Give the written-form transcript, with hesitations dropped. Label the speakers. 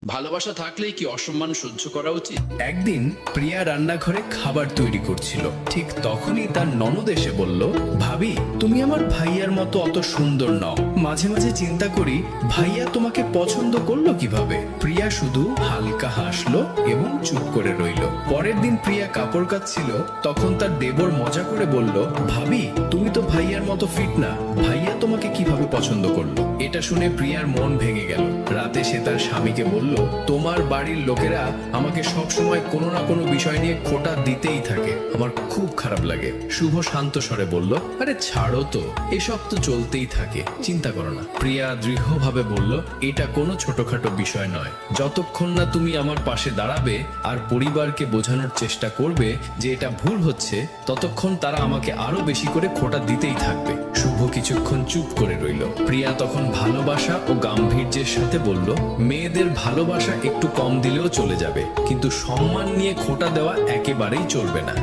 Speaker 1: ভালোবাসা থাকলেই কি অসম্মান সহ্য করা উচিত?
Speaker 2: একদিন প্রিয়া রান্নাঘরে খাবার তৈরি করছিল। ঠিক তখনই তার ননদ এসে বলল, ভাবি তুমি আমার ভাইয়ার মতো অত সুন্দর নও। মাঝে মাঝে চিন্তা করি ভাইয়া তোমাকে পছন্দ করলো কিভাবে। প্রিয়া শুধু হালকা হাসলো এবং চুপ করে রইল। পরের দিন প্রিয়া কাপড় কাচ্ছিল, তখন তার দেবর মজা করে বলল, ভাবি তুমি তো ভাইয়ার মতো ফিট না, ভাইয়া তোমাকে কিভাবে পছন্দ করলো। এটা শুনে প্রিয়ার মন ভেঙে গেল। রাতে সে তার স্বামীকে বলল, তোমার বাড়ির লোকেরা আমাকে সব সময় কোনো না কোনো বিষয় নিয়ে খোঁটা দিতেই থাকে, আমার খুব খারাপ লাগে। শুভ শান্ত স্বরে বলল, আরে ছাড়ো তো, এসব তো চলতেই থাকে, চিন্তা করো না। প্রিয়া দৃঢ়ভাবে বলল, এটা কোনো ছোটখাটো বিষয় নয়। যতক্ষণ না তুমি আমার পাশে দাঁড়াবে আর পরিবারকে বোঝানোর চেষ্টা করবে যে এটা ভুল হচ্ছে, ততক্ষণ তারা আমাকে আরো বেশি করে খোঁটা দিতেই থাকবে। শুভ কিছুক্ষণ চুপ করে রইল। প্রিয়া তখন ভালোবাসা ও গাম্ভীর্যের সাথে বলল, মেয়েদের ভালোবাসা একটু কম দিলেও চলে যাবে, কিন্তু সম্মান নিয়ে খোঁটা দেওয়া একেবারেই চলবে না।